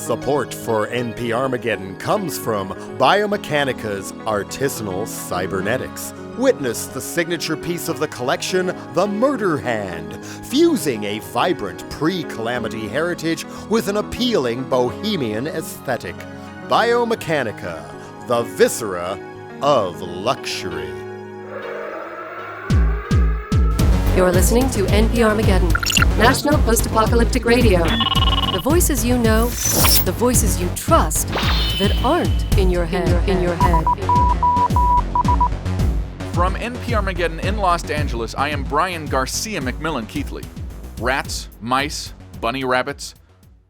Support for NPRmageddon comes from Biomechanica's artisanal cybernetics. Witness the signature piece of the collection, the Murder Hand, fusing a vibrant pre-calamity heritage with an appealing bohemian aesthetic. Biomechanica, the viscera of luxury. You're listening to NPRmageddon, National Post-Apocalyptic Radio. The voices you know, the voices you trust, that aren't in your head. From NPRmageddon in Los Angeles, I am Bryan Garcia McMillan Keithley. Rats, mice, bunny rabbits.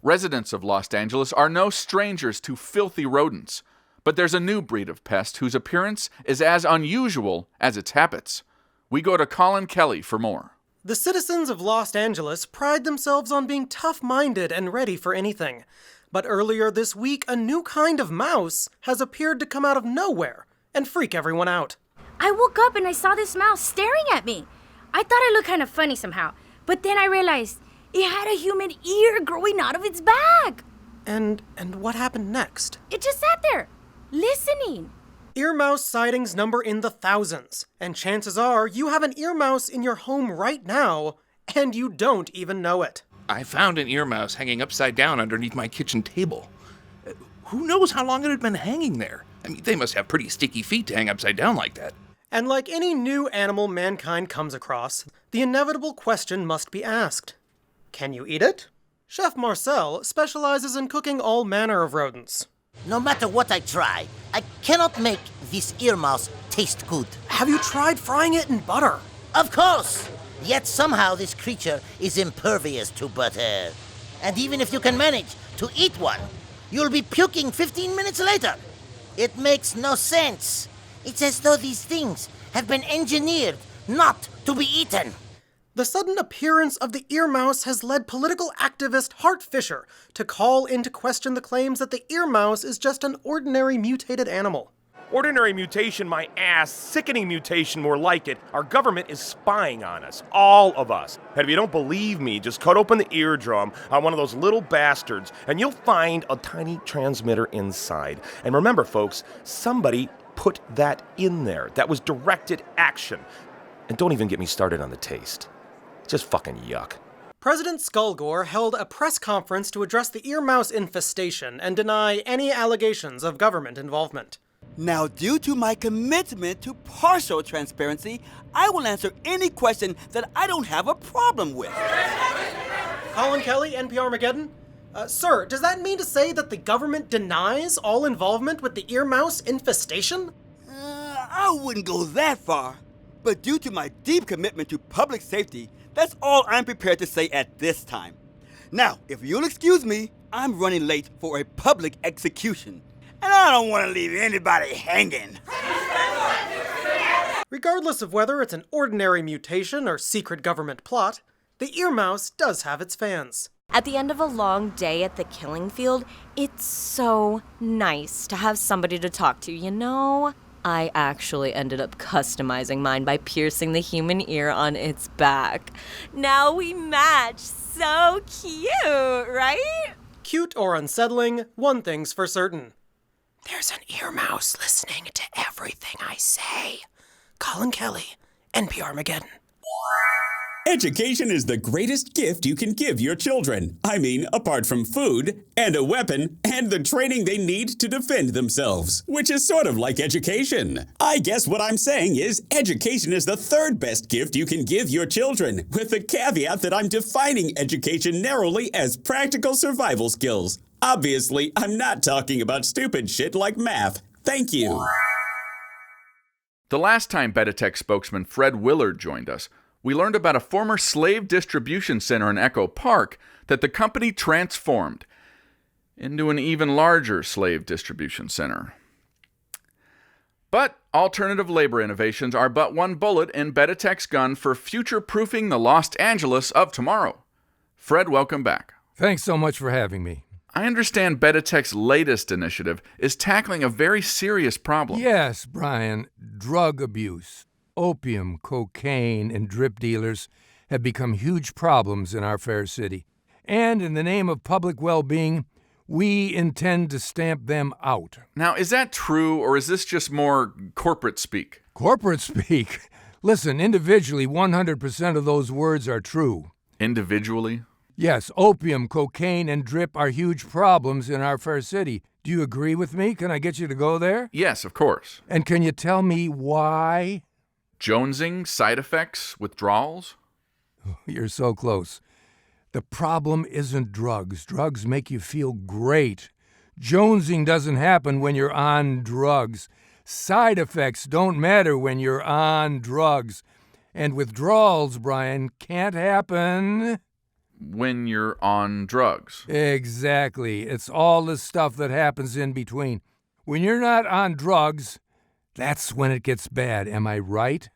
Residents of Los Angeles are no strangers to filthy rodents, but there's a new breed of pest whose appearance is as unusual as its habits. We go to Collin Kelly for more. The citizens of Los Angeles pride themselves on being tough-minded and ready for anything. But earlier this week, a new kind of mouse has appeared to come out of nowhere and freak everyone out. I woke up and I saw this mouse staring at me. I thought it looked kind of funny somehow, but then I realized it had a human ear growing out of its back. And what happened next? It just sat there, listening. Earmouse sightings number in the thousands, and chances are you have an earmouse in your home right now, and you don't even know it. I found an earmouse hanging upside down underneath my kitchen table. Who knows how long it had been hanging there? I mean, they must have pretty sticky feet to hang upside down like that. And like any new animal mankind comes across, the inevitable question must be asked. Can you eat it? Chef Marcel specializes in cooking all manner of rodents. No matter what I try, I cannot make this earmouse taste good. Have you tried frying it in butter? Of course! Yet somehow this creature is impervious to butter. And even if you can manage to eat one, you'll be puking 15 minutes later. It makes no sense. It's as though these things have been engineered not to be eaten. The sudden appearance of the earmouse has led political activist Hart to call into question the claims that the earmouse is just an ordinary mutated animal. Ordinary mutation, my ass. Sickening mutation, more like it. Our government is spying on us. All of us. And if you don't believe me, just cut open the eardrum on one of those little bastards, and you'll find a tiny transmitter inside. And remember, folks, somebody put that in there. That was directed action. And don't even get me started on the taste. Just fucking yuck. President Gore held a press conference to address the earmouse infestation and deny any allegations of government involvement. Now, due to my commitment to partial transparency, I will answer any question that I don't have a problem with. Collin Kelly, NPRmageddon. Sir, does that mean to say that the government denies all involvement with the earmouse infestation? I wouldn't go that far. But due to my deep commitment to public safety, that's all I'm prepared to say at this time. Now, if you'll excuse me, I'm running late for a public execution. And I don't want to leave anybody hanging. Regardless of whether it's an ordinary mutation or secret government plot, the earmouse does have its fans. At the end of a long day at the killing field, it's so nice to have somebody to talk to, you know? I actually ended up customizing mine by piercing the human ear on its back. Now we match. So cute, right? Cute or unsettling, one thing's for certain. There's an earmouse listening to everything I say. Collin Kelly, NPRmageddon. Education is the greatest gift you can give your children. I mean, apart from food, and a weapon, and the training they need to defend themselves, which is sort of like education. I guess what I'm saying is education is the third best gift you can give your children, with the caveat that I'm defining education narrowly as practical survival skills. Obviously, I'm not talking about stupid shit like math. Thank you. The last time Betatech spokesman Fred Willard joined us, we learned about a former slave distribution center in Echo Park that the company transformed into an even larger slave distribution center. But alternative labor innovations are but one bullet in Betatech's gun for future-proofing the Los Angeles of tomorrow. Fred, welcome back. Thanks so much for having me. I understand Betatech's latest initiative is tackling a very serious problem. Yes, Bryan, drug abuse. Opium, cocaine, and drip dealers have become huge problems in our fair city. And in the name of public well-being, We intend to stamp them out. Now, is that true, or is this just more corporate speak? Corporate speak? Listen, individually, 100% of those words are true. Individually? Yes, opium, cocaine, and drip are huge problems in our fair city. Do you agree with me? Can I get you to go there? Yes, of course. And can you tell me why? Jonesing, side effects, withdrawals? You're so close. The problem isn't drugs. Drugs make you feel great. Jonesing doesn't happen when you're on drugs. Side effects don't matter when you're on drugs. And withdrawals, Bryan, can't happen when you're on drugs. Exactly. It's all the stuff that happens in between. When you're not on drugs, that's when it gets bad. Am I right?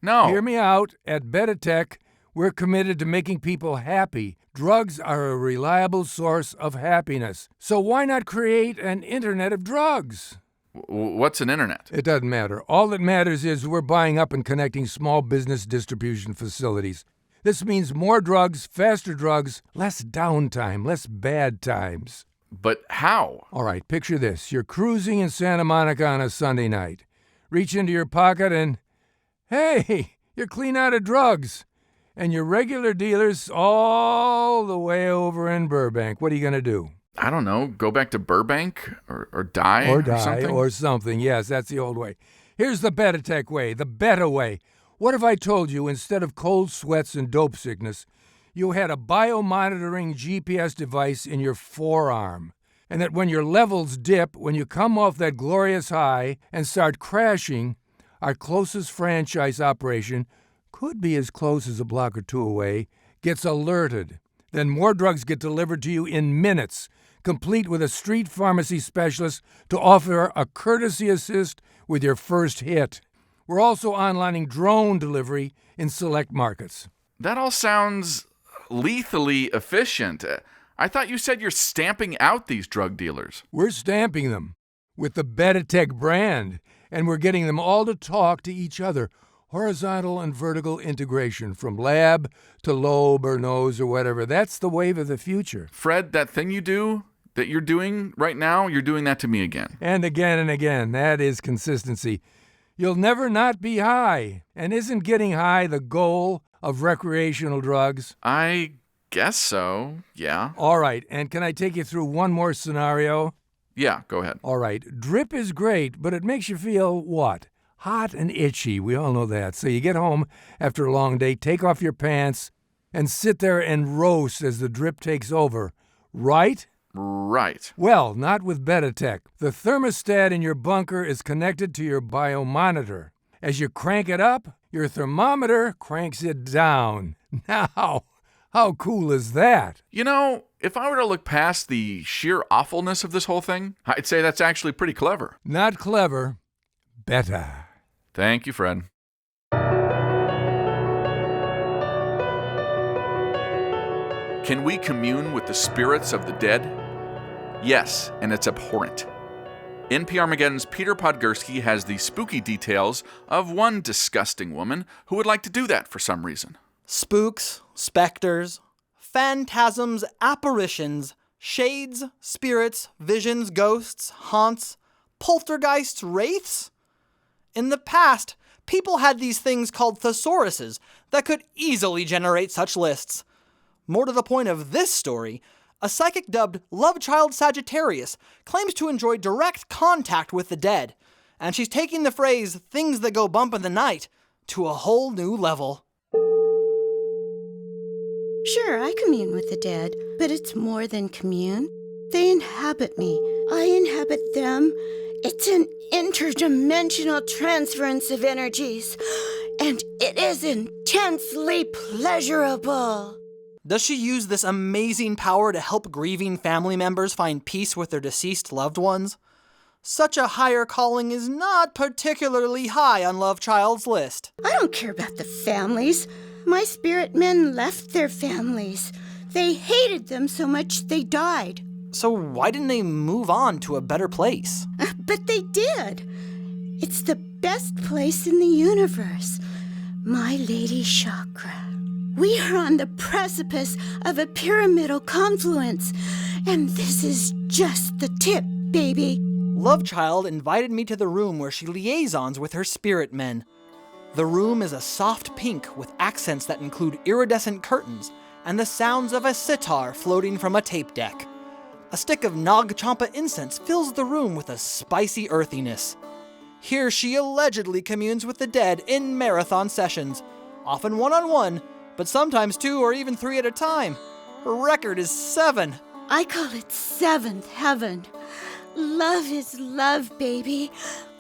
No. Hear me out. At Betatech, we're committed to making people happy. Drugs are a reliable source of happiness. So why not create an internet of drugs? What's an internet? It doesn't matter. All that matters is we're buying up and connecting small business distribution facilities. This means more drugs, faster drugs, less downtime, less bad times. But how? All right, picture this. You're cruising in Santa Monica on a Sunday night. Reach into your pocket and, hey, you're clean out of drugs. And your regular dealer's all the way over in Burbank. What are you going to do? I don't know. Go back to Burbank or die? Or die or something. Yes, that's the old way. Here's the Betatech way, the better way. What if I told you instead of cold sweats and dope sickness, you had a biomonitoring GPS device in your forearm, and that when your levels dip, when you come off that glorious high and start crashing, our closest franchise operation, could be as close as a block or two away, gets alerted. Then more drugs get delivered to you in minutes, complete with a street pharmacy specialist to offer a courtesy assist with your first hit. We're also onlining drone delivery in select markets. That all sounds lethally efficient. I thought you said you're stamping out these drug dealers. We're stamping them with the Betatech brand, and we're getting them all to talk to each other. Horizontal and vertical integration from lab to lobe or nose or whatever. That's the wave of the future. Fred, that thing that you're doing right now, you're doing that to me again. And again and again. That is consistency. You'll never not be high. And isn't getting high the goal of recreational drugs? I guess so, yeah. All right, and can I take you through one more scenario? Yeah, go ahead. All right, drip is great, but it makes you feel what? Hot and itchy. We all know that. So you get home after a long day, take off your pants, and sit there and roast as the drip takes over. Right? Right. Well, not with Betatech. The thermostat in your bunker is connected to your biomonitor. As you crank it up, your thermometer cranks it down. Now, how cool is that? You know, if I were to look past the sheer awfulness of this whole thing, I'd say that's actually pretty clever. Not clever. Better. Thank you, Fred. Can we commune with the spirits of the dead? Yes, and it's abhorrent. NPRmageddon's Peter Podgursky has the spooky details of one disgusting woman who would like to do that for some reason. Spooks, specters, phantasms, apparitions, shades, spirits, visions, ghosts, haunts, poltergeists, wraiths? In the past, people had these things called thesauruses that could easily generate such lists. More to the point of this story, a psychic dubbed Love Child Sagittarius claims to enjoy direct contact with the dead, and she's taking the phrase, things that go bump in the night, to a whole new level. Sure, I commune with the dead, but it's more than commune. They inhabit me. I inhabit them. It's an interdimensional transference of energies, and it is intensely pleasurable. Does she use this amazing power to help grieving family members find peace with their deceased loved ones? Such a higher calling is not particularly high on Love Child's list. I don't care about the families. My spirit men left their families. They hated them so much they died. So why didn't they move on to a better place? But they did. It's the best place in the universe. My Lady Chakra. We are on the precipice of a pyramidal confluence, And this is just the tip, baby. Lovechild invited me to the room where she liaisons with her spirit men. The room is a soft pink with accents that include iridescent curtains and the sounds of a sitar floating from a tape deck. A stick of Nag Champa incense fills the room with a spicy earthiness. Here she allegedly communes with the dead in marathon sessions, often one-on-one, but sometimes 2 or even 3 at a time. Her record is 7. I call it seventh heaven. Love is love, baby.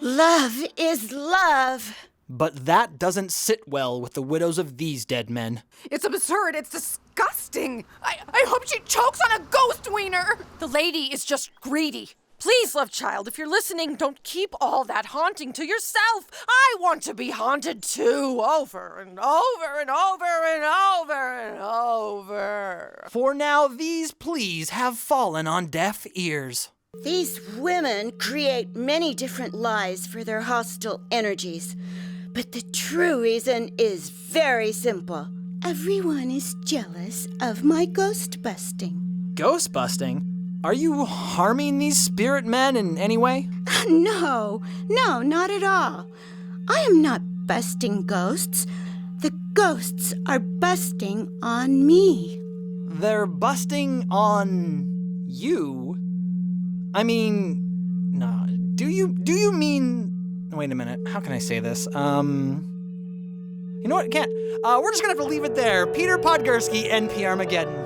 Love is love. But that doesn't sit well with the widows of these dead men. It's absurd. It's disgusting. I hope she chokes on a ghost wiener. The lady is just greedy. Please, love child, if you're listening, don't keep all that haunting to yourself. I want to be haunted too, over and over and over and over and over. For now, these pleas have fallen on deaf ears. These women create many different lies for their hostile energies. But the true reason is very simple. Everyone is jealous of my ghost busting. Ghost busting? Are you harming these spirit men in any way? No, not at all. I am not busting ghosts. The ghosts are busting on me. They're busting on you? I mean, no. Do you mean... Wait a minute. How can I say this? You know what? I can't. We're just gonna have to leave it there. Peter Podgursky, NPRmageddon.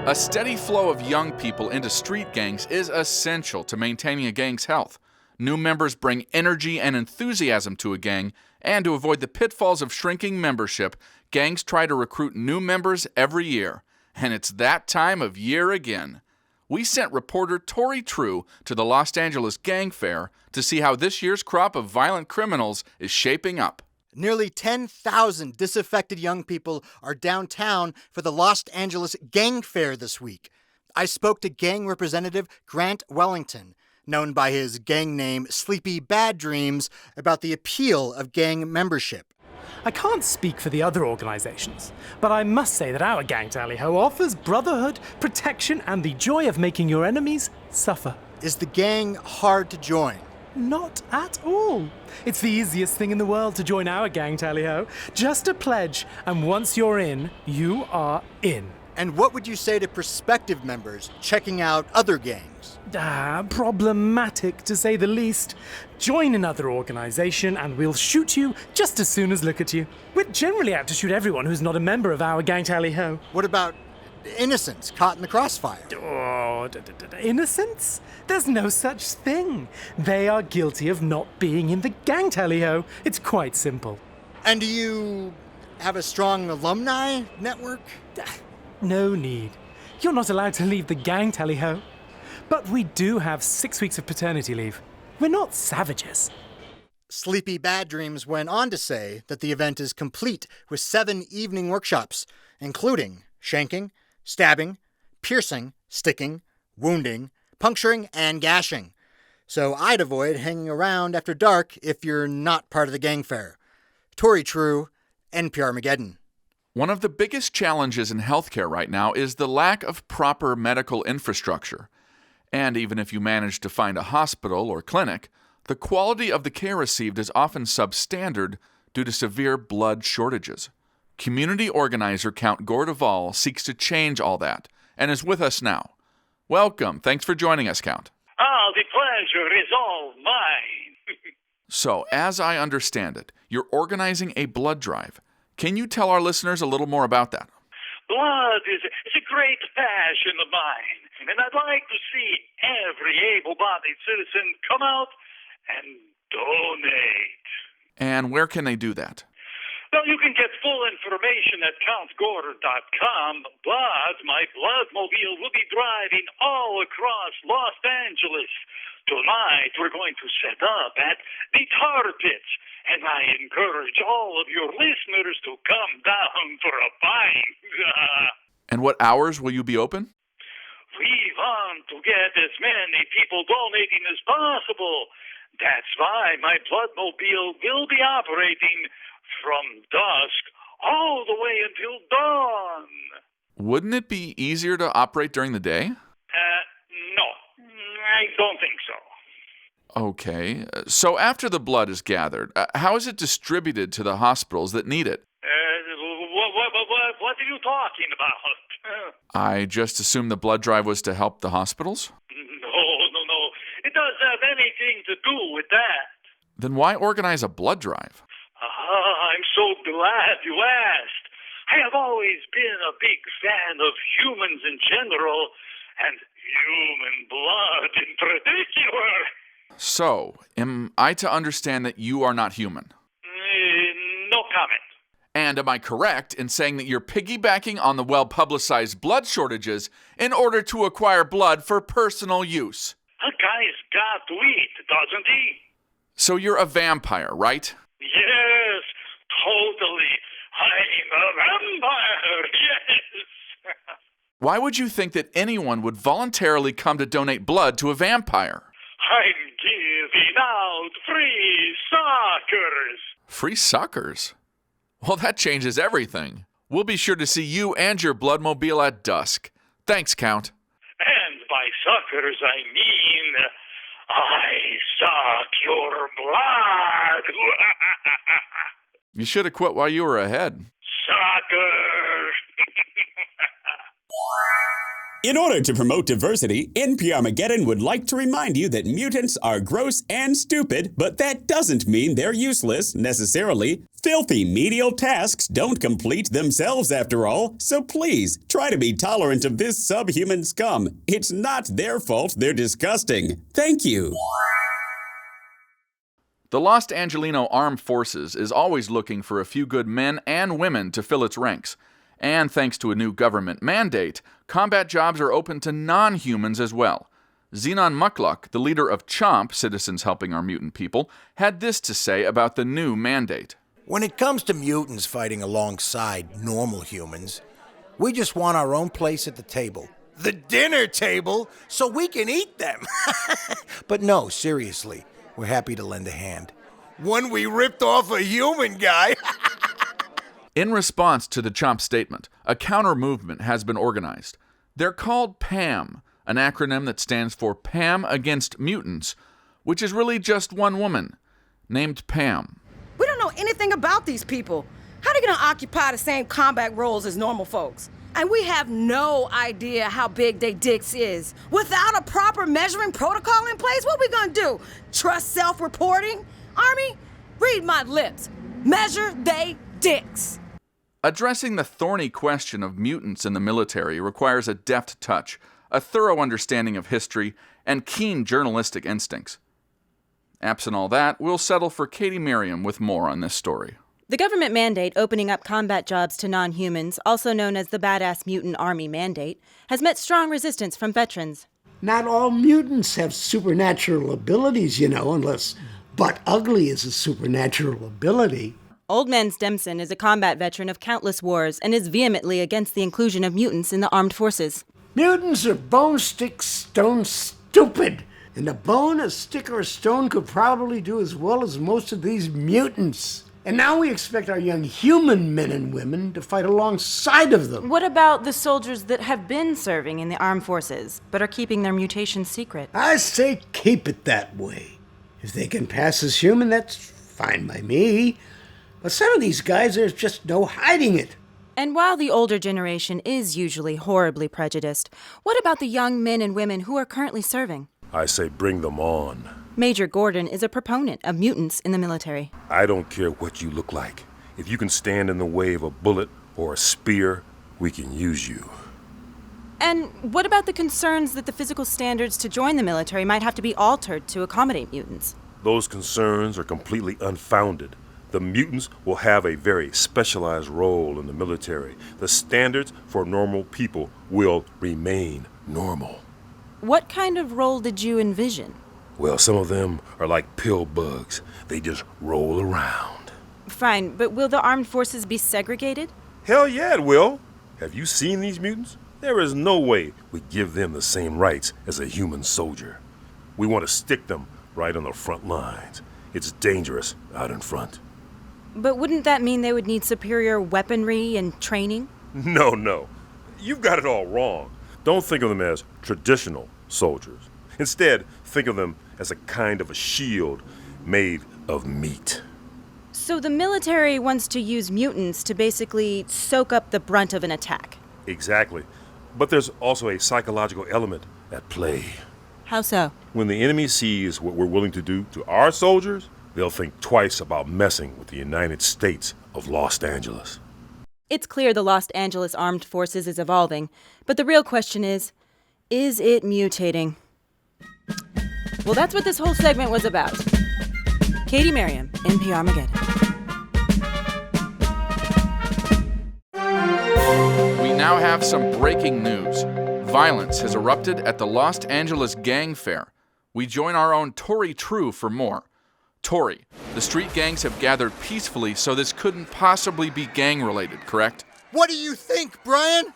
A steady flow of young people into street gangs is essential to maintaining a gang's health. New members bring energy and enthusiasm to a gang, and to avoid the pitfalls of shrinking membership, gangs try to recruit new members every year. And it's that time of year again. We sent reporter Tory to the Los Angeles Gang Fair to see how this year's crop of violent criminals is shaping up. Nearly 10,000 disaffected young people are downtown for the Los Angeles Gang Fair this week. I spoke to gang representative Grant Wellington, known by his gang name Sleepy Bad Dreams, about the appeal of gang membership. I can't speak for the other organizations, but I must say that our gang tally-ho offers brotherhood, protection, and the joy of making your enemies suffer. Is the gang hard to join? Not at all. It's the easiest thing in the world to join our gang tally-ho. Just a pledge, and once you're in, you are in. And what would you say to prospective members checking out other gangs? Problematic to say the least. Join another organization and we'll shoot you just as soon as look at you. We're generally out to shoot everyone who's not a member of our gang tally-ho. What about innocents caught in the crossfire? Innocents? There's no such thing. They are guilty of not being in the gang tally-ho. It's quite simple. And do you have a strong alumni network? No need. You're not allowed to leave the gang tally-ho. But we do have 6 weeks of paternity leave. We're not savages. Sleepy Bad Dreams went on to say that the event is complete with 7 evening workshops, including shanking, stabbing, piercing, sticking, wounding, puncturing, and gashing. So I'd avoid hanging around after dark if you're not part of the gang fair. Tory, NPRmageddon. One of the biggest challenges in healthcare right now is the lack of proper medical infrastructure. And even if you manage to find a hospital or clinic, the quality of the care received is often substandard due to severe blood shortages. Community organizer Count Gore seeks to change all that and is with us now. Welcome. Thanks for joining us, Count. The pleasure is all mine. So, as I understand it, you're organizing a blood drive. Can you tell our listeners a little more about that? Blood is a great passion of mine, and I'd like to see every able-bodied citizen come out and donate. And where can they do that? Well, you can get full information at CountGore.com, but my bloodmobile will be driving all across Los Angeles. Tonight, we're going to set up at the Tar Pits, and I encourage all of your listeners to come down for a pint. And what hours will you be open? We want to get as many people donating as possible. That's why my bloodmobile will be operating from dusk all the way until dawn. Wouldn't it be easier to operate during the day? No, I don't think so. Okay. So after the blood is gathered, how is it distributed to the hospitals that need it? What are you talking about? I just assumed the blood drive was to help the hospitals? No. It doesn't have anything to do with that. Then why organize a blood drive? I'm so glad you asked. I have always been a big fan of humans in general, and human blood in particular. So, am I to understand that you are not human? No comment. And am I correct in saying that you're piggybacking on the well-publicized blood shortages in order to acquire blood for personal use? A guy's got to eat, doesn't he? So you're a vampire, right? Yes, totally. I'm a vampire, yes. Why would you think that anyone would voluntarily come to donate blood to a vampire? I'm giving out free suckers. Free suckers? Well, that changes everything. We'll be sure to see you and your bloodmobile at dusk. Thanks, Count. And by suckers, I mean, I suck your blood. You should have quit while you were ahead. Sucker. In order to promote diversity, NPRmageddon would like to remind you that mutants are gross and stupid, but that doesn't mean they're useless, necessarily. Filthy menial tasks don't complete themselves after all, so please try to be tolerant of this subhuman scum. It's not their fault they're disgusting. Thank you. The Los Angelino Armed Forces is always looking for a few good men and women to fill its ranks. And thanks to a new government mandate, combat jobs are open to non-humans as well. Xenon Mukluk, the leader of CHOMP, Citizens Helping Our Mutant People, had this to say about the new mandate. When it comes to mutants fighting alongside normal humans, we just want our own place at the table. The dinner table, so we can eat them. But no, seriously, we're happy to lend a hand. One we ripped off a human guy. In response to the CHOMP statement, a counter-movement has been organized. They're called PAM, an acronym that stands for Pam Against Mutants, which is really just one woman, named Pam. We don't know anything about these people. How are they going to occupy the same combat roles as normal folks? And we have no idea how big they dicks is. Without a proper measuring protocol in place, what we going to do? Trust self-reporting? Army, read my lips. Measure they dicks. Addressing the thorny question of mutants in the military requires a deft touch, a thorough understanding of history, and keen journalistic instincts. Absent all that, we'll settle for Katie Miriam with more on this story. The government mandate opening up combat jobs to non-humans, also known as the Badass Mutant Army Mandate, has met strong resistance from veterans. Not all mutants have supernatural abilities, unless butt ugly is a supernatural ability. Old Man Stemson is a combat veteran of countless wars and is vehemently against the inclusion of mutants in the armed forces. Mutants are bone, stick, stone stupid. And a bone, a stick, or a stone could probably do as well as most of these mutants. And now we expect our young human men and women to fight alongside of them. What about the soldiers that have been serving in the armed forces, but are keeping their mutations secret? I say keep it that way. If they can pass as human, that's fine by me. But some of these guys, there's just no hiding it. And while the older generation is usually horribly prejudiced, what about the young men and women who are currently serving? I say bring them on. Major Gordon is a proponent of mutants in the military. I don't care what you look like. If you can stand in the way of a bullet or a spear, we can use you. And what about the concerns that the physical standards to join the military might have to be altered to accommodate mutants? Those concerns are completely unfounded. The mutants will have a very specialized role in the military. The standards for normal people will remain normal. What kind of role did you envision? Well, some of them are like pill bugs. They just roll around. Fine, but will the armed forces be segregated? Hell yeah, it will. Have you seen these mutants? There is no way we give them the same rights as a human soldier. We want to stick them right on the front lines. It's dangerous out in front. But wouldn't that mean they would need superior weaponry and training? No. You've got it all wrong. Don't think of them as traditional soldiers. Instead, think of them as a kind of a shield made of meat. So the military wants to use mutants to basically soak up the brunt of an attack. Exactly. But there's also a psychological element at play. How so? When the enemy sees what we're willing to do to our soldiers, they'll think twice about messing with the United States of Los Angeles. It's clear the Los Angeles Armed Forces is evolving, but the real question is it mutating? Well, that's what this whole segment was about. Katie Merriam, NPRmageddon. We now have some breaking news. Violence has erupted at the Los Angeles Gang Fair. We join our own Tory True for more. Tory, the street gangs have gathered peacefully, so this couldn't possibly be gang-related, correct? What do you think, Bryan?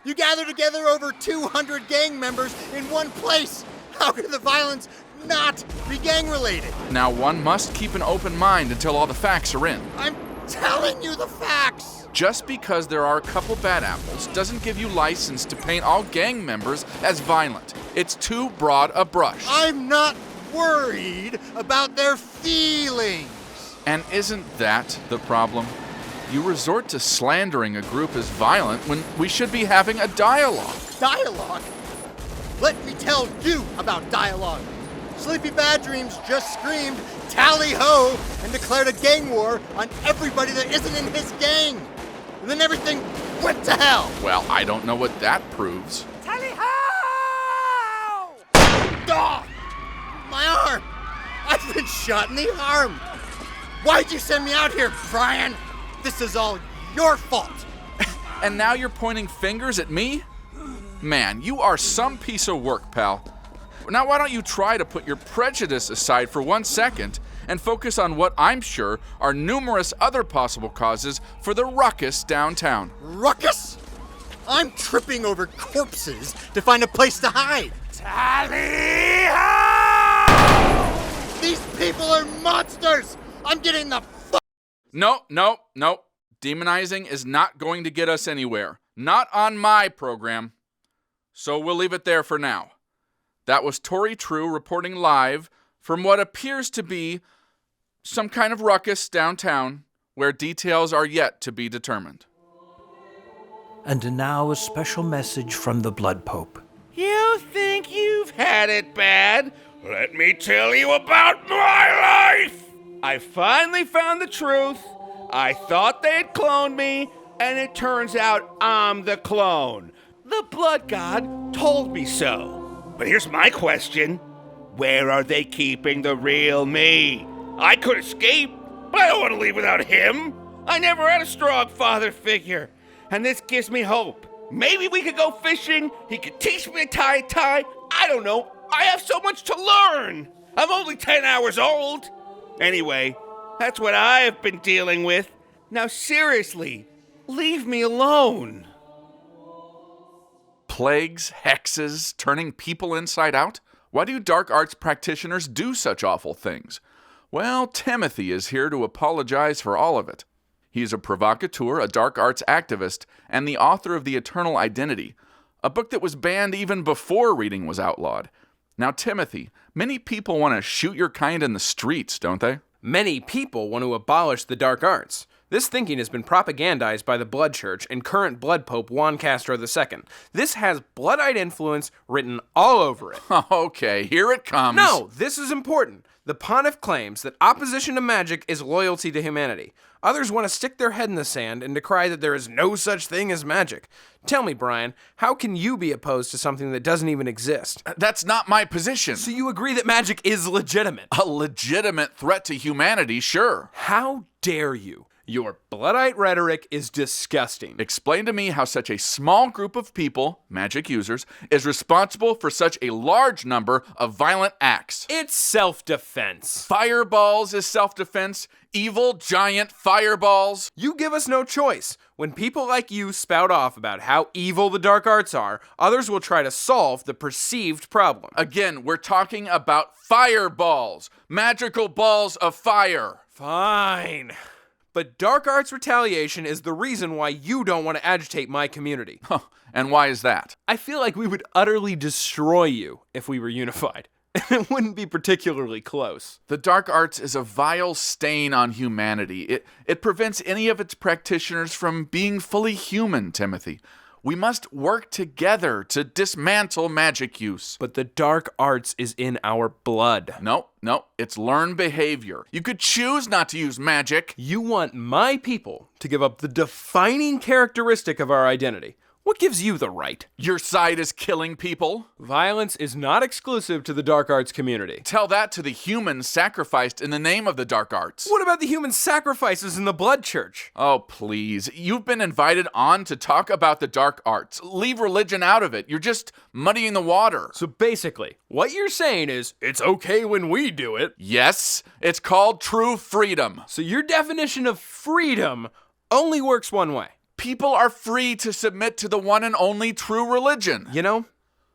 You gather together over 200 gang members in one place. How can the violence not be gang-related? Now, one must keep an open mind until all the facts are in. I'm telling you the facts. Just because there are a couple bad apples doesn't give you license to paint all gang members as violent. It's too broad a brush. I'm not worried about their feelings. And isn't that the problem? You resort to slandering a group as violent when we should be having a dialogue. Dialogue? Let me tell you about dialogue. Sleepy Bad Dreams just screamed tally-ho and declared a gang war on everybody that isn't in his gang. And then everything went to hell. Well, I don't know what that proves. Tally-ho! Oh, my arm! I've been shot in the arm. Why'd you send me out here, Bryan? This is all your fault. And now you're pointing fingers at me? Man, you are some piece of work, pal. Now why don't you try to put your prejudice aside for 1 second and focus on what I'm sure are numerous other possible causes for the ruckus downtown. Ruckus? I'm tripping over corpses to find a place to hide. Tally-ho! These people are monsters! I'm getting the No. Demonizing is not going to get us anywhere. Not on my program. So we'll leave it there for now. That was Tory True reporting live from what appears to be some kind of ruckus downtown where details are yet to be determined. And now a special message from the Blood Pope. You think you've had it bad? Let me tell you about my life! I finally found the truth. I thought they had cloned me, and it turns out I'm the clone. The Blood God told me so. But here's my question. Where are they keeping the real me? I could escape, but I don't want to leave without him. I never had a strong father figure, and this gives me hope. Maybe we could go fishing, he could teach me to tie a tie. I don't know, I have so much to learn. I'm only 10 hours old. Anyway, that's what I have been dealing with. Now seriously, leave me alone. Plagues, hexes, turning people inside out? Why do dark arts practitioners do such awful things? Well, Timothy is here to apologize for all of it. He's a provocateur, a dark arts activist, and the author of The Eternal Identity, a book that was banned even before reading was outlawed. Now, Timothy, many people want to shoot your kind in the streets, don't they? Many people want to abolish the dark arts. This thinking has been propagandized by the Blood Church and current Blood Pope Juan Castro II. This has Bloodite influence written all over it. Okay, here it comes. No, this is important. The pontiff claims that opposition to magic is loyalty to humanity. Others want to stick their head in the sand and decry that there is no such thing as magic. Tell me, Bryan, how can you be opposed to something that doesn't even exist? That's not my position. So you agree that magic is legitimate? A legitimate threat to humanity, sure. How dare you? Your Bloodite rhetoric is disgusting. Explain to me how such a small group of people, magic users, is responsible for such a large number of violent acts. It's self-defense. Fireballs is self-defense. Evil, giant fireballs. You give us no choice. When people like you spout off about how evil the dark arts are, others will try to solve the perceived problem. Again, we're talking about fireballs. Magical balls of fire. Fine. but dark arts retaliation is the reason why you don't want to agitate my community. And why is that? I feel like we would utterly destroy you if we were unified. It wouldn't be particularly close. The dark arts is a vile stain on humanity. It prevents any of its practitioners from being fully human, Timothy. We must work together to dismantle magic use. But the dark arts is in our blood. No, it's learned behavior. You could choose not to use magic. You want my people to give up the defining characteristic of our identity. What gives you the right? Your side is killing people. Violence is not exclusive to the dark arts community. Tell that to the humans sacrificed in the name of the dark arts. What about the human sacrifices in the blood church? Oh, please. You've been invited on to talk about the dark arts. Leave religion out of it. You're just muddying the water. So basically, what you're saying is, it's okay when we do it. Yes, it's called true freedom. So your definition of freedom only works one way. People are free to submit to the one and only true religion. You know,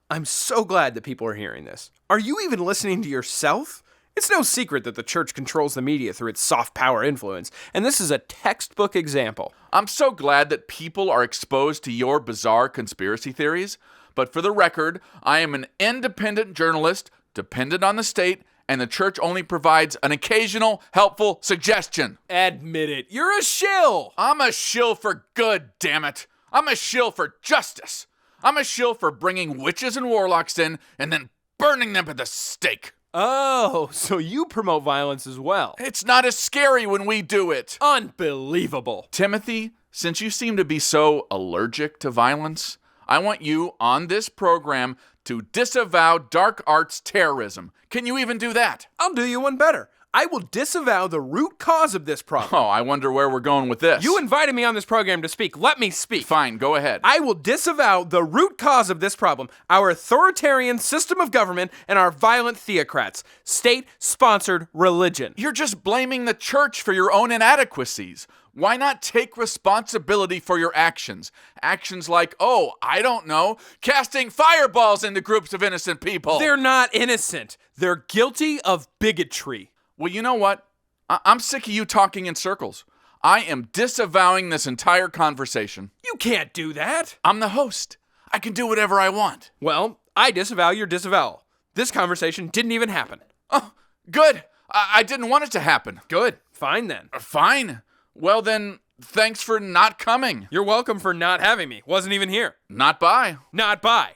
I'm so glad that people are hearing this. Are you even listening to yourself? It's no secret that the church controls the media through its soft power influence, and this is a textbook example. I'm so glad that people are exposed to your bizarre conspiracy theories, but for the record, I am an independent journalist, dependent on the state, and the church only provides an occasional helpful suggestion. Admit it, you're a shill! I'm a shill for good, damn it. I'm a shill for justice. I'm a shill for bringing witches and warlocks in and then burning them at the stake. Oh, so you promote violence as well. It's not as scary when we do it. Unbelievable. Timothy, since you seem to be so allergic to violence, I want you on this program to disavow dark arts terrorism. Can you even do that? I'll do you one better. I will disavow the root cause of this problem. Oh, I wonder where we're going with this. You invited me on this program to speak. Let me speak. Fine, go ahead. I will disavow the root cause of this problem, our authoritarian system of government and our violent theocrats, state-sponsored religion. You're just blaming the church for your own inadequacies. Why not take responsibility for your actions? Actions like, I don't know, casting fireballs into groups of innocent people. They're not innocent. They're guilty of bigotry. Well, you know what? I'm sick of you talking in circles. I am disavowing this entire conversation. You can't do that. I'm the host. I can do whatever I want. Well, I disavow your disavowal. This conversation didn't even happen. Oh, good. I didn't want it to happen. Good. Fine then. Fine. Well then, thanks for not coming. You're welcome for not having me. Wasn't even here. Not by. Not by.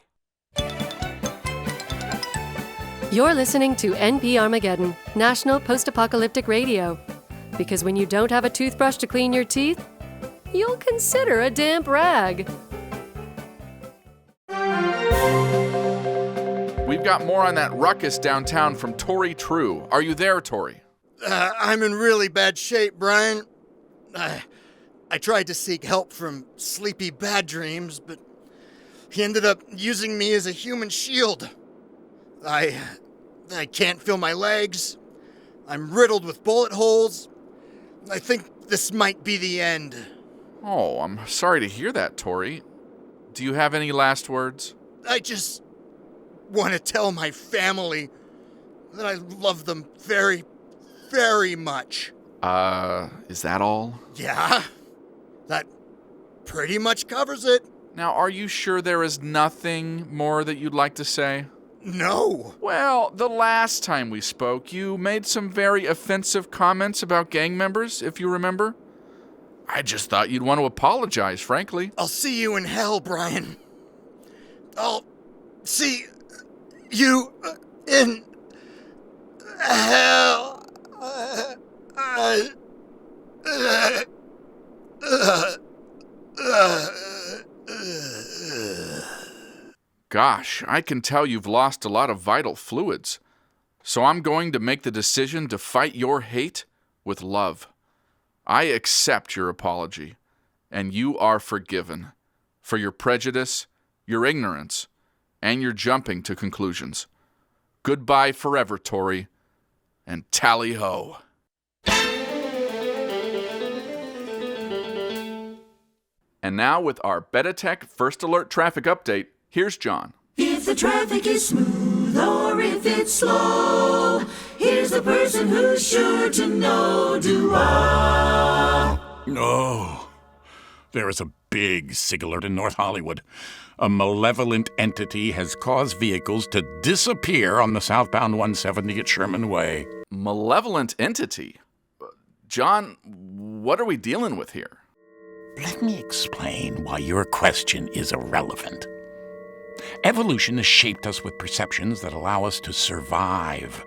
You're listening to NPRmageddon, National Post-Apocalyptic Radio. Because when you don't have a toothbrush to clean your teeth, you'll consider a damp rag. We've got more on that ruckus downtown from Tory True. Are you there, Tory? I'm in really bad shape, Bryan. I tried to seek help from Sleepy Bad Dreams, but he ended up using me as a human shield. I can't feel my legs. I'm riddled with bullet holes. I think this might be the end. Oh, I'm sorry to hear that, Tory. Do you have any last words? I just want to tell my family that I love them very, very much. Is that all? Yeah, that pretty much covers it. Now, are you sure there is nothing more that you'd like to say? No. Well, the last time we spoke, you made some very offensive comments about gang members, if you remember. I just thought you'd want to apologize, frankly. I'll see you in hell, Bryan. I'll see you in hell. Gosh, I can tell you've lost a lot of vital fluids. So I'm going to make the decision to fight your hate with love. I accept your apology, and you are forgiven for your prejudice, your ignorance, and your jumping to conclusions. Goodbye forever, Tory, and tally-ho. And now with our Betatech First Alert traffic update, here's John. If the traffic is smooth smooth or if it's slow. Here's the person who's sure to know. Do-ah. Oh, there is a big sig alert in North Hollywood. A malevolent entity has caused vehicles to disappear on the southbound 170 at Sherman Way. Malevolent entity? John, what are we dealing with here? Let me explain why your question is irrelevant. Evolution has shaped us with perceptions that allow us to survive.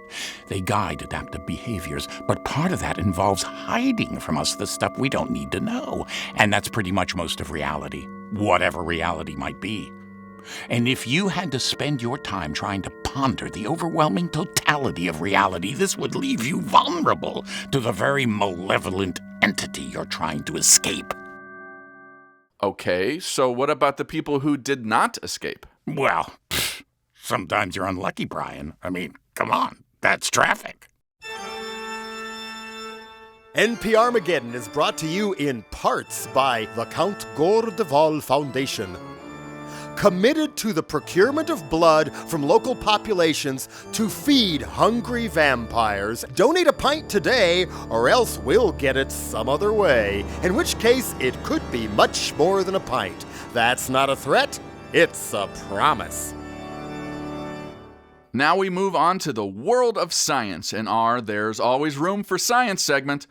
They guide adaptive behaviors, but part of that involves hiding from us the stuff we don't need to know. And that's pretty much most of reality, whatever reality might be. And if you had to spend your time trying to ponder the overwhelming totality of reality, this would leave you vulnerable to the very malevolent entity you're trying to escape. Okay, so what about the people who did not escape? Well, sometimes you're unlucky, Bryan. I mean, come on, that's traffic. NPRmageddon is brought to you in parts by the Count Gore de Val Foundation. Committed to the procurement of blood from local populations to feed hungry vampires. Donate a pint today, or else we'll get it some other way. In which case, it could be much more than a pint. That's not a threat, it's a promise. Now we move on to the world of science in our There's Always Room for Science segment.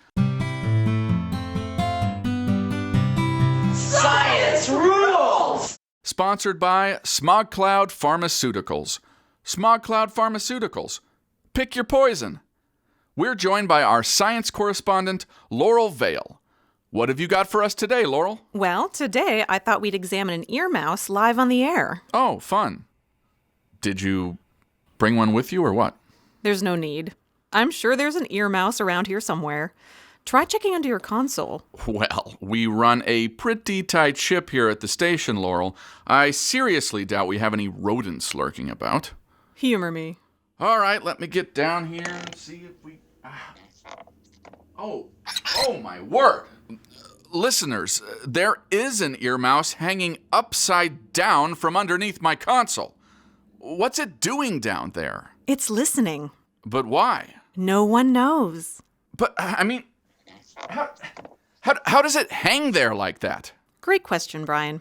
Science rules! Sponsored by Smog Cloud Pharmaceuticals. Smog Cloud Pharmaceuticals. Pick your poison. We're joined by our science correspondent, Laurel Vale. What have you got for us today, Laurel? Well, today I thought we'd examine an earmouse live on the air. Oh, fun. Did you bring one with you or what? There's no need. I'm sure there's an earmouse around here somewhere. Try checking under your console. Well, we run a pretty tight ship here at the station, Laurel. I seriously doubt we have any rodents lurking about. Humor me. All right, let me get down here and see if we... Oh my word. Listeners, there is an earmouse hanging upside down from underneath my console. What's it doing down there? It's listening. But why? No one knows. But, I mean... How does it hang there like that? Great question, Bryan.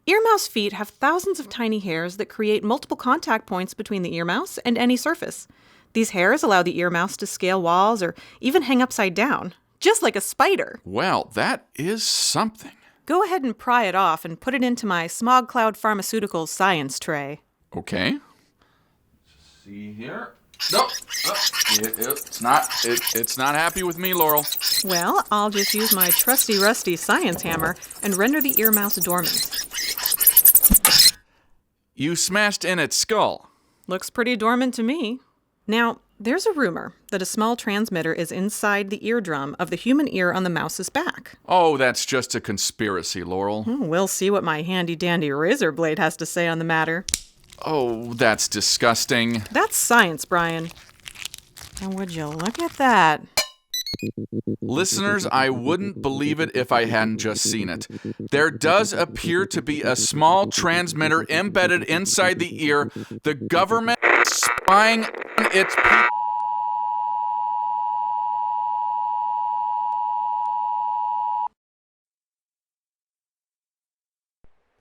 Earmouse feet have thousands of tiny hairs that create multiple contact points between the earmouse and any surface. These hairs allow the earmouse to scale walls or even hang upside down, just like a spider. Well, that is something. Go ahead and pry it off and put it into my Smog Cloud Pharmaceuticals science tray. Okay. Let's see here. Nope. It's not happy with me, Laurel. Well, I'll just use my trusty rusty science hammer and render the earmouse dormant. You smashed in its skull. Looks pretty dormant to me. Now, there's a rumor that a small transmitter is inside the eardrum of the human ear on the mouse's back. Oh, that's just a conspiracy, Laurel. We'll see what my handy-dandy razor blade has to say on the matter. Oh, that's disgusting. That's science, Bryan. And would you look at that? Listeners, I wouldn't believe it if I hadn't just seen it. There does appear to be a small transmitter embedded inside the ear. The government is spying on its people.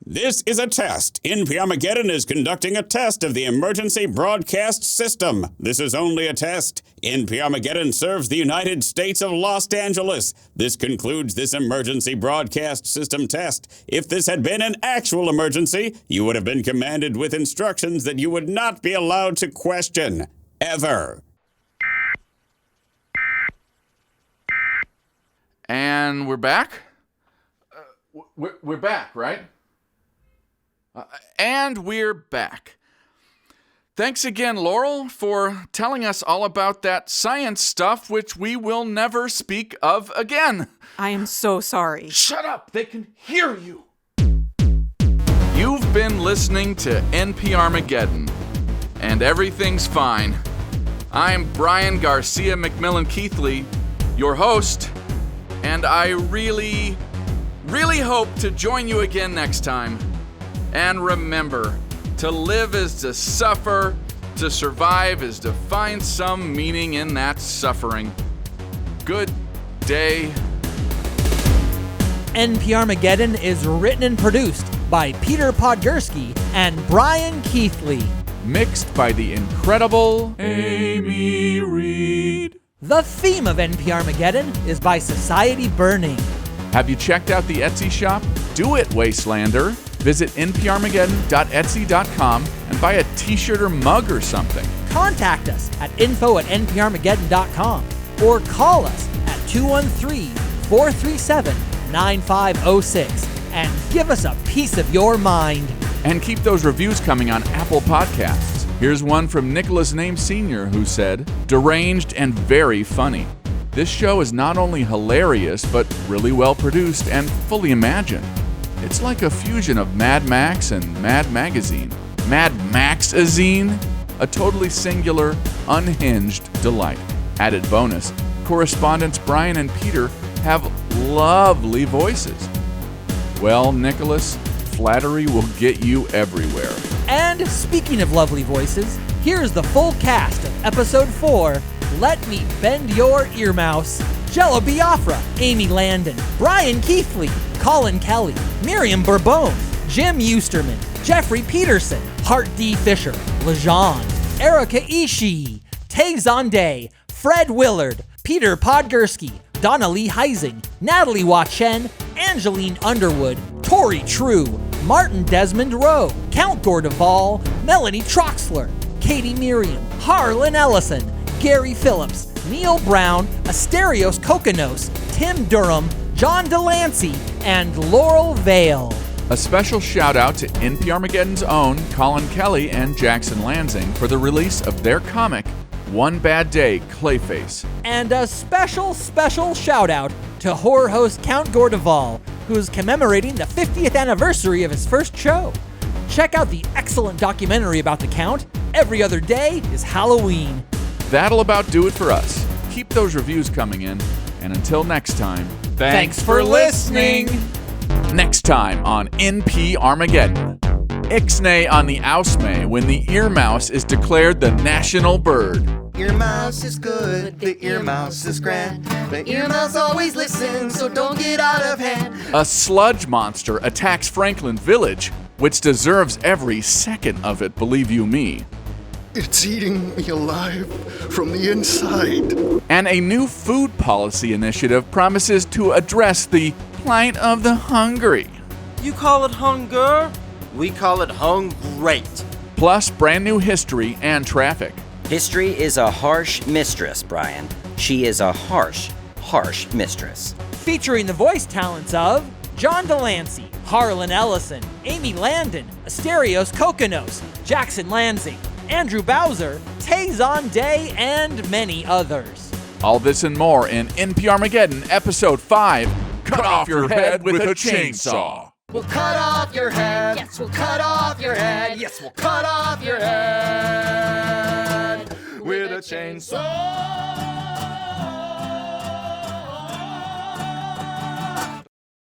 This is a test. NPRmageddon is conducting a test of the emergency broadcast system. This is only a test. NPRmageddon serves the United States of Los Angeles. This concludes this emergency broadcast system test. If this had been an actual emergency, you would have been commanded with instructions that you would not be allowed to question. Ever. And we're back? We're back, right? And we're back. Thanks again, Laurel, for telling us all about that science stuff which we will never speak of again. I am so sorry. Shut up! They can hear you! You've been listening to NPRmageddon, and everything's fine. I'm Bryan Garcia McMillan Keithley, your host, and I really hope to join you again next time. And remember, to live is to suffer, To survive is to find some meaning in that suffering. Good day. NPRmageddon is written and produced by Peter Podgursky and Bryan Keithley. Mixed by the incredible Amy Reed. The theme of NPRmageddon is by Society Burning. Have you checked out the Etsy shop? Do it, Wastelander. Visit nprmageddon.etsy.com and buy a t-shirt or mug or something. Contact us at info@nprmageddon.com or call us at 213-437-9506 and give us a piece of your mind. And keep those reviews coming on Apple Podcasts. Here's one from Nicholas Name Sr. who said, "Deranged and very funny. This show is not only hilarious, but really well produced and fully imagined. It's like a fusion of Mad Max and Mad Magazine. Mad Max-azine? A totally singular, unhinged delight. Added bonus, correspondents Bryan and Peter have lovely voices." Well, Nicholas, flattery will get you everywhere. And speaking of lovely voices, here's the full cast of Episode 4, Let Me Bend Your Earmouse. Jello Biafra, Amy Landon, Bryan Keithley, Collin Kelly, Miriam Borbon, Jim Eustermann, Jeffrey Peterson, Hart D. Fisher, LeJon, Erika Ishii, Tay Zonday, Fred Willard, Peter Podgursky, Dawna Heising, Natalie Wachen, Angeline Underwood, Tory True, Martin Desmond Rowe, Count Gore Melanie Troxler, Katie Miriam, Harlan Ellison, Gary Phillips, Neil Brown, Asterios Kokonos, Tim Durham, John Delancey, and Laurel Vale. A special shout out to NPRmageddon's own Collin Kelly and Jackson Lansing for the release of their comic, One Bad Day, Clayface. And a special shout out to horror host Count Gore who's commemorating the 50th anniversary of his first show. Check out the excellent documentary about the Count, Every Other Day is Halloween. That'll about do it for us. Keep those reviews coming in, and until next time, thanks for listening! Next time on NPRmageddon. Ixnay on the Ausmay when the earmouse is declared the national bird. Earmouse is good, the earmouse is grand. The earmouse always listens, so don't get out of hand. A sludge monster attacks Franklin Village, which deserves every second of it, believe you me. It's eating me alive from the inside. And a new food policy initiative promises to address the plight of the hungry. You call it hunger? We call it hung-great. Plus brand new history and traffic. History is a harsh mistress, Bryan. She is a harsh mistress. Featuring the voice talents of John Delancey, Harlan Ellison, Amy Landon, Asterios Kokonos, Jackson Lansing, Andrew Bowser, Tay Zonday, and many others. All this and more in NPRmageddon Episode 5, Cut Off Your Head with a Chainsaw. We'll cut off your head. Yes, we'll cut off your head. Yes, we'll cut off your head with a chainsaw.